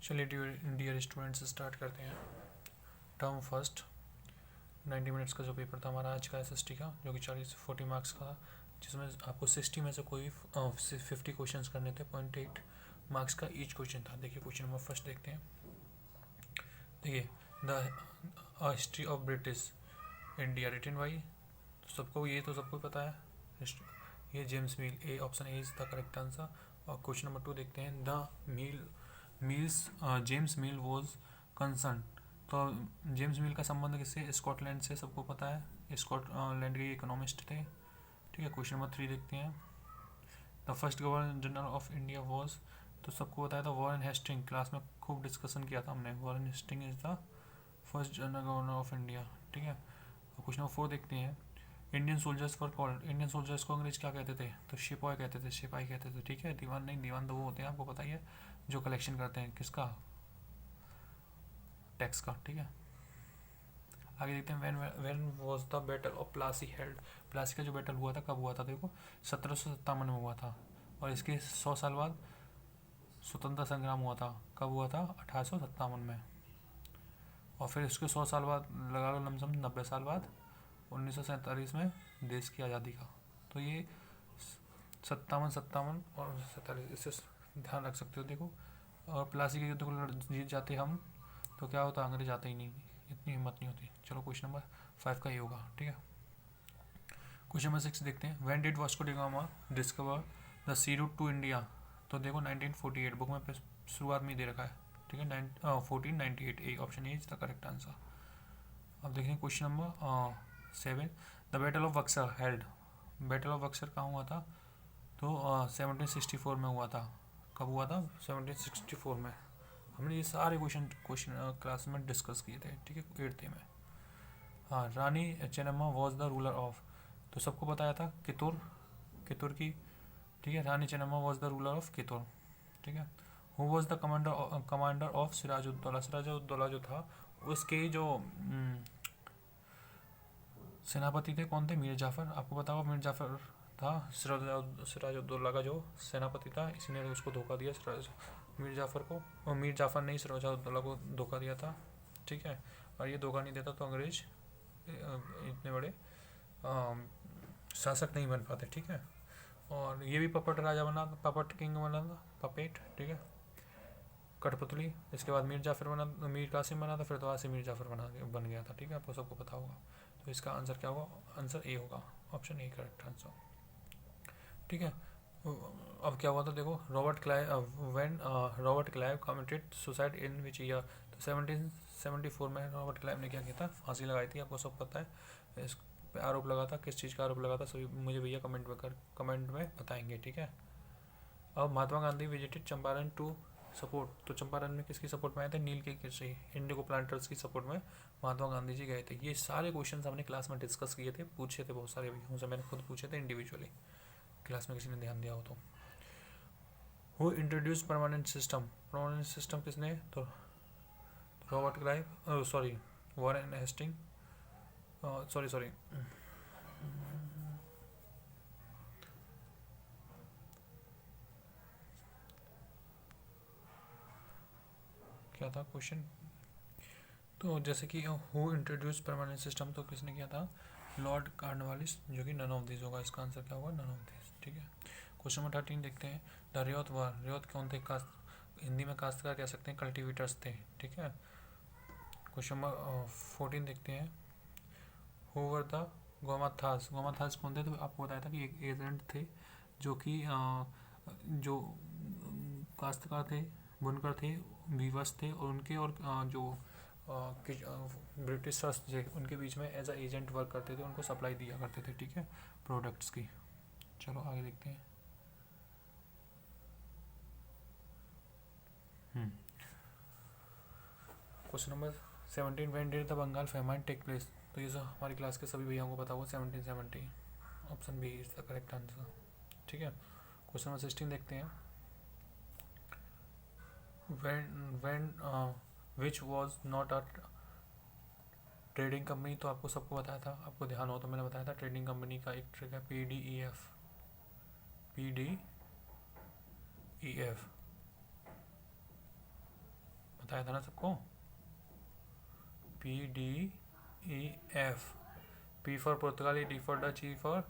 चलिए dear students start करते हैं। टर्म फर्स्ट 90 मिनट्स का जो पेपर था हमारा आज का एसएसटी का, जो कि 40 मार्क्स का था, जिसमें आपको 60 में से कोई 50 क्वेश्चंस करने थे। 0.8 मार्क्स का ईच क्वेश्चन था। देखिए क्वेश्चन नंबर फर्स्ट देखते हैं। देखिए, the history of British India written by, तो सबको पता है। ये James Mill, A option A is the correct answer. और क्वेश्चन नंबर 2 देखते हैं। The James Mill was concern, तो जेम्स मिल का संबंध किससे? स्कॉटलैंड से, सबको पता है। स्कॉटलैंड के इकोनॉमिस्ट थे। ठीक है, क्वेश्चन नंबर 3 देखते हैं। The first governor general of India was, तो सबको बताया था वॉरेन हेस्टिंग, क्लास में खूब डिस्कशन किया था हमने। Warren Hasting is the first general governor of India. ठीक है, क्वेश्चन नंबर 4 देखते हैं। Indian soldiers for called, Indian soldiers को अंग्रेज क्या कहते थे? तो शिपॉय कहते थे, सिपाही कहते थे। ठीक है, दीवान नहीं, दीवान तो वो होते हैं, आपको पता ही है, जो कलेक्शन करते हैं किसका? टैक्स का। ठीक है, आगे देखते हैं। When was the battle of Plassey held, Plassey का जो बैटल हुआ था कब हुआ था? देखो 1757 में हुआ था। और इसके 100 साल बाद स्वतंत्रता संग्राम हुआ था। कब हुआ था? 1857 में। और फिर इसके 100 साल बाद लगा लो लमसम 90 साल बाद 1947 में देश की आज़ादी का। तो ये 57 और 47, इससे ध्यान रख सकते हो। देखो, और प्लासी के युद्ध को जीत जाते हम तो क्या होता? अंग्रेज आते ही नहीं, इतनी हिम्मत नहीं होती। चलो क्वेश्चन नंबर 5 का ये होगा। ठीक है, क्वेश्चन नंबर 6 देखते हैं। When did Vasco da Gama discover the sea route to India, तो देखो 1948 बुक में शुरुआत में ही दे रखा है। ठीक है, 1498, ए option A is the correct answer. अब देखें question number 7। The battle of Buxar held, battle of Buxar कहाँ हुआ था? तो 1764 में हुआ था। कब हुआ था? 1764 में। हमने ये सारे क्वेश्चन क्लास में डिस्कस किए थे। ठीक है, 8th में। हाँ, Rani Chennamma was the ruler of, तो सबको बताया था कितुर की। ठीक है, Rani Chennamma was the ruler of Kittur. ठीक है, who was the commander of Sirajuddaula, Sirajuddaula जो था उसके जो सेनापति थे कौन थे? मीर जाफर। आपको पता होगा मीर जाफर था सिराजुद्दौला का जो सेनापति था, इसी ने उसको धोखा दिया मीर जाफर को। और मीर जाफर ने ही सिराजुद्दौला को धोखा दिया था। ठीक है, और ये धोखा नहीं देता तो अंग्रेज इतने बड़े शासक नहीं बन पाते। ठीक है, और ये भी पपट राजा बना, पपट किंग बना था, पपेट। ठीक है, कठपुतली। इसके बाद मीर जाफर बना, मीर कासिम बना था, फिर तो से मीर जाफर बन गया था। ठीक है, आपको सबको पता होगा। तो इसका आंसर क्या होगा? आंसर ए होगा, ऑप्शन ए करेक्ट आंसर। ठीक है, अब क्या हुआ था देखो। Robert Clive committed suicide in which year, तो 1774 में रॉबर्ट क्लाइव ने क्या किया था? फांसी लगाई थी। आपको सब पता है। इस पे आरोप लगा था, किस चीज़ का आरोप लगा था सभी मुझे भैया कमेंट में बताएंगे। ठीक है, अब Mahatma Gandhi visited Champaran to support, तो चंपारण में किसकी सपोर्ट में आए थे? नील के कृषि इंडिगो प्लांटर्स की सपोर्ट में महात्मा गांधी जी गए थे। ये सारे क्वेश्चंस हमने क्लास में डिस्कस किए थे, पूछे थे बहुत सारे भैया से, मैंने खुद पूछे थे इंडिविजुअली, क्लास में किसी ने ध्यान दिया हो तो। हु इंट्रोड्यूस परमानेंट सिस्टम किसने? तो Robert Clive, sorry Warren Hasting, sorry क्या था क्वेश्चन? तो जैसे कि हु इंट्रोड्यूस परमानेंट सिस्टम, तो किसने किया था? लॉर्ड कार्नवालिस, जो कि नन ऑफ दिस होगा। इसका आंसर क्या होगा? None of this. ठीक है, क्वेश्चन नंबर 13 देखते हैं। द रियोत कौन थे? हिंदी में काश्तकार कह सकते हैं, कल्टिवेटर्स थे। ठीक है, क्वेश्चन नंबर 14 देखते हैं। हु वर द गोमाथास कौन थे? तो आपको बताया था कि एक एजेंट थे जो कि जो काश्तकार थे, बुनकर थे, वीवर्स थे, और उनके और जो ब्रिटिशर्स थे उनके बीच में एज अ एजेंट वर्क करते थे, उनको सप्लाई दिया करते थे। ठीक है, प्रोडक्ट्स की। चलो आगे देखते हैं। Question number 17। When did the Bengal famine take place, तो ये जो हमारी क्लास के सभी भैया को पता होगा, 1770, option B is the correct answer. ठीक है, क्वेश्चन नंबर 16 देखते हैं। When which was not a trading company, तो आपको सबको बताया था, आपको ध्यान हो तो मैंने बताया था ट्रेडिंग कंपनी का एक ट्रिक है PDEF। बताया था ना सबको, PDEF, P फॉर पुर्तगाली, D for Dutch, E for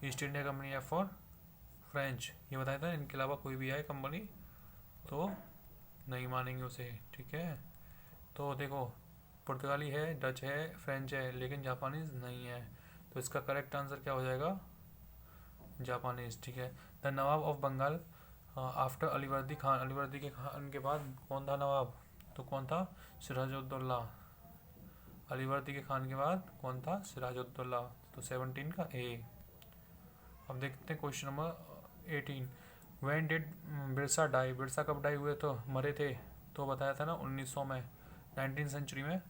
east India company, F for French, ये बताया था। इनके अलावा कोई भी आए कंपनी तो नहीं मानेंगे उसे, ठीक है। तो देखो पुर्तगाली है, डच है, फ्रेंच है, लेकिन जापानीज नहीं है, तो इसका करेक्ट आंसर क्या हो जाएगा, जापानीज, ठीक है। The nawab of Bengal after Alivardi Khan, Alivardi के खान के बाद कौन था नवाब, तो कौन था, सिराजुद्दौला। अलीवर्दी के खान के बाद कौन था, सिराजुद्दौला, तो 17 का ए। अब देखते हैं question number 18। When did Birsa die, Birsa कब डाई हुए तो मरे थे, तो बताया था ना 1900 में, 19 सेंचुरी में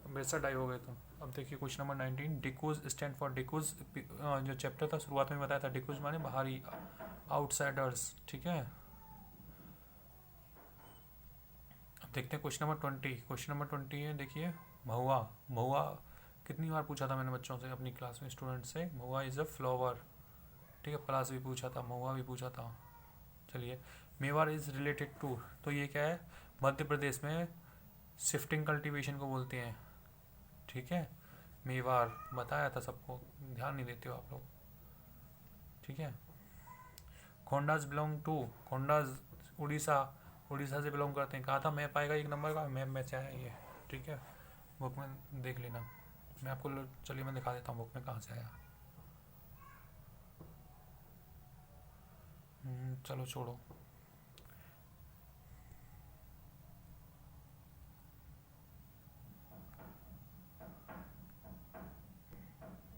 बिरसा डाई हो गए। तो अब देखिए क्वेश्चन नंबर 19। डिकूज स्टैंड फॉर, डिकूज जो चैप्टर था शुरुआत में बताया था, डिकूज माने बाहरी, आउटसाइडर्स, ठीक है। अब देखते हैं क्वेश्चन नंबर 20। क्वेश्चन नंबर 20 है, देखिए महुआ, महुआ कितनी बार पूछा था मैंने बच्चों से, अपनी क्लास में स्टूडेंट से, महुआ इज़ अ फ्लावर, ठीक है। प्लस भी पूछा था, महुआ भी पूछा था। चलिए मेवाड़ इज़ रिलेटेड टू, तो ये क्या है, मध्य प्रदेश में शिफ्टिंग कल्टीवेशन को बोलते हैं, ठीक है। मेवाड़ बताया था सबको, ध्यान नहीं देते हो आप लोग, ठीक है। खोंडाज बिलोंग टू, खोंडाज उड़ीसा, उड़ीसा से बिलोंग करते हैं, कहा था मैप आएगा 1 नंबर का, मैप में से आया ये, ठीक है। बुक में देख लेना, मैं आपको चलिए मैं दिखा देता हूँ बुक में कहाँ से आया। चलो छोड़ो,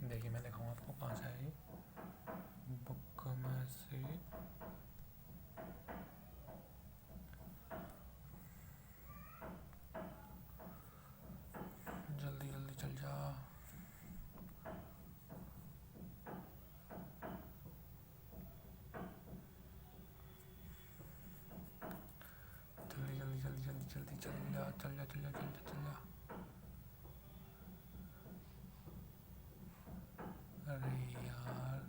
देखिए मैं दिखाऊँ आपको कहाँ से आया ये, बुक में से, जल्दी जल्दी चल जा, जल्दी जल्दी जल्दी जल्दी जल्दी चल जा चल जा चल जा चल जा चल जा, अरे यार,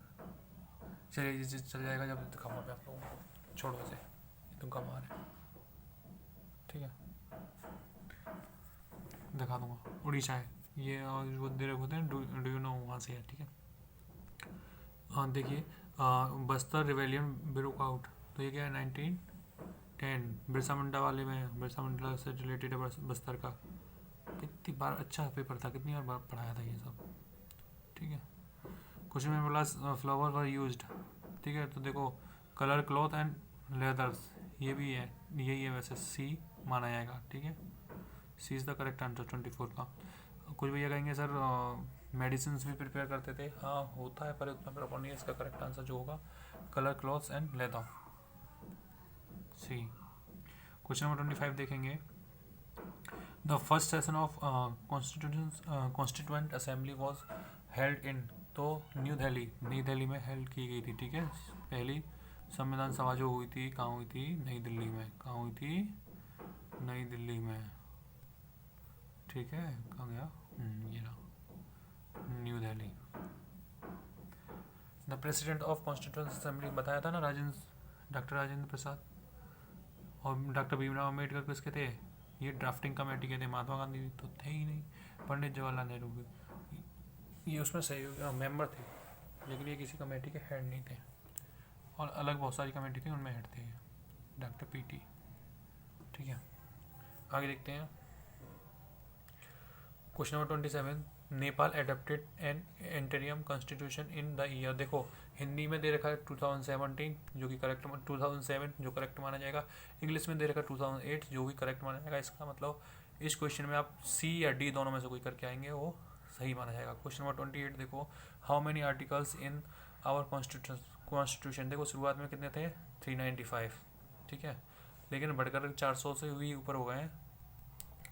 चलिए ये चल जाएगा जब दिखाऊंगा मैं आप लोगों को, छोड़ो इसे, तुम कम आ रहे, ठीक है। दिखा दूंगा, उड़ीसा है ये, और वो दे रहे होते हैं, डू यू नो वहाँ से है, ठीक है। हाँ देखिए, बस्तर रिवेलियन ब्रोक आउट, तो ये क्या है, 1910, बिरसा मुंडा वाले में, बिरसा मुंडा से रिलेटेड है बस्तर का। कितनी बार अच्छा पेपर था, कितनी बार पढ़ाया था ये सब, ठीक है। क्वेश्चन में बोला फ्लावर वर यूज्ड, ठीक है। तो देखो कलर, क्लॉथ एंड लेदर्स, ये भी है, यही है वैसे, सी माना जाएगा, ठीक है। सी इज़ द करेक्ट आंसर 24 का। कुछ भैया कहेंगे सर मेडिसिन भी प्रिपेयर करते थे, हाँ होता है, पर उतना प्रॉपर नहीं है। इसका करेक्ट आंसर जो होगा colour, clothes and leather, C. Question number 25 देखेंगे। The first session of constituent assembly was held in, तो न्यू दिल्ली, नई दिल्ली में हेल्ड की गई थी, ठीक है। पहली संविधान सभा जो हुई थी कहाँ हुई थी, नई दिल्ली में, कहाँ हुई थी, नई दिल्ली में, ठीक है। कहाँ गया, ये रहा, new Delhi. The president of constituent assembly बताया था ना, राजेंद्र, डॉक्टर राजेंद्र प्रसाद, और डॉक्टर भीमराव अम्बेडकर किसके थे, ये ड्राफ्टिंग कमेटी के थे। महात्मा गांधी तो थे ही नहीं, पंडित जवाहरलाल नेहरू भी, ये उसमें सहयोग मेंबर थे, लेकिन ये किसी कमेटी के हेड नहीं थे, और अलग बहुत सारी कमेटी थी उनमें हेड थे डॉक्टर पीटी, ठीक है। आगे देखते हैं question number 27। Nepal adopted an interim constitution in the year, देखो हिंदी में दे रखा है 2017 जो कि करेक्ट, 2007 जो करेक्ट माना जाएगा, इंग्लिश में दे रखा है 2008 जो भी करेक्ट माना जाएगा। इसका मतलब इस क्वेश्चन में आप सी या डी दोनों में से कोई करके आएंगे वो सही माना जाएगा। क्वेश्चन नंबर 28 देखो, how many articles in our constitution, देखो शुरुआत में कितने थे, 395, ठीक है, लेकिन बढ़कर 400 से भी ऊपर हो गए हैं।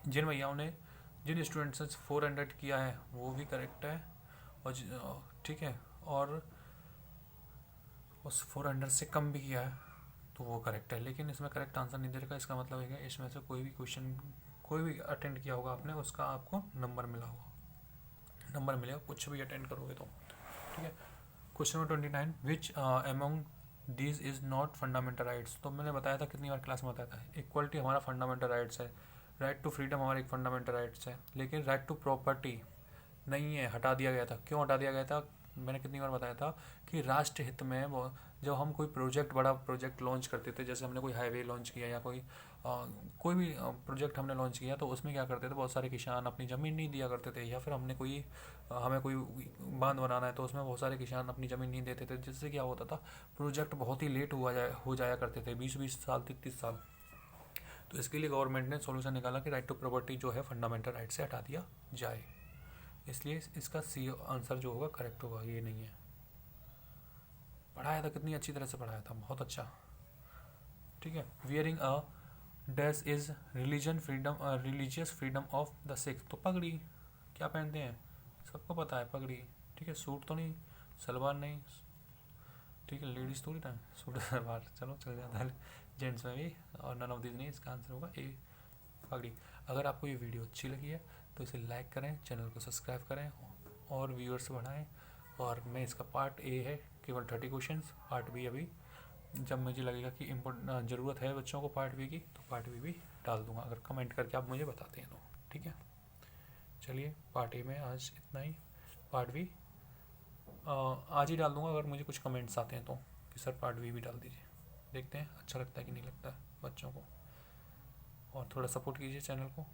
जिन भैयाओं ने, जिन स्टूडेंट्स ने 400 किया है वो भी करेक्ट है, और ठीक है, और उस 400 से कम भी किया है तो वो करेक्ट है, लेकिन इसमें करेक्ट आंसर नहीं दे रखा। इसका मतलब है कि इसमें से कोई भी क्वेश्चन, कोई भी अटेंड किया होगा आपने, उसका आपको नंबर मिला होगा, नंबर मिलेगा कुछ भी अटेंड करोगे तो, ठीक है। Question number 29, which among these is not fundamental rights, तो मैंने बताया था, कितनी बार क्लास में बताया था, इक्वलिटी हमारा फंडामेंटल राइट्स है, राइट टू फ्रीडम हमारे एक फंडामेंटल राइट्स है, लेकिन राइट टू प्रॉपर्टी नहीं है, हटा दिया गया था। क्यों हटा दिया गया था? मैंने कितनी बार बताया था कि राष्ट्र हित में वो, जब हम कोई प्रोजेक्ट, बड़ा प्रोजेक्ट लॉन्च करते थे, जैसे हमने कोई हाईवे लॉन्च किया या कोई भी प्रोजेक्ट हमने लॉन्च किया, तो उसमें क्या करते थे, बहुत सारे किसान अपनी ज़मीन नहीं दिया करते थे, या फिर हमें कोई बांध बनाना है तो उसमें बहुत सारे किसान अपनी ज़मीन नहीं देते थे, जिससे क्या होता था, प्रोजेक्ट बहुत ही लेट हो जाया करते थे, 20-20 साल, 30-30 साल। तो इसके लिए गवर्नमेंट ने सोल्यूशन निकाला कि राइट टू प्रॉपर्टी जो है फंडामेंटल राइट से हटा दिया जाए। इसलिए इसका सी आंसर जो होगा करेक्ट होगा, ये नहीं है। पढ़ाया था, कितनी अच्छी तरह से पढ़ाया था, बहुत अच्छा। ठीक है। Wearing a dash is religion freedom, religious freedom of the Sikh. तो पगड़ी क्या पहनते हैं, सबको पता है, पगड़ी। ठीक है, सूट तो नहीं, सलवार नहीं, ठीक है, लेडीज़ थोड़ी ना सूट सलवार, चलो चल जाता है जेंट्स में भी, और नन ऑफ दिस नहीं, इसका आंसर होगा ए, पगड़ी। अगर आपको ये वीडियो अच्छी लगी है तो इसे लाइक करें, चैनल को सब्सक्राइब करें और व्यूअर्स बढ़ाएं। और मैं इसका पार्ट ए है केवल 30 क्वेश्चन, पार्ट बी अभी जब मुझे लगेगा कि ज़रूरत है बच्चों को पार्ट बी की, तो पार्ट बी भी डाल दूंगा, अगर कमेंट करके आप मुझे बताते हैं तो। ठीक है, चलिए पार्ट ए में आज इतना ही। पार्ट बी आज ही डाल दूंगा अगर मुझे कुछ कमेंट्स आते हैं तो, कि सर पार्ट बी भी डाल दीजिए। देखते हैं अच्छा लगता है कि नहीं लगता है बच्चों को, और थोड़ा सपोर्ट कीजिए चैनल को।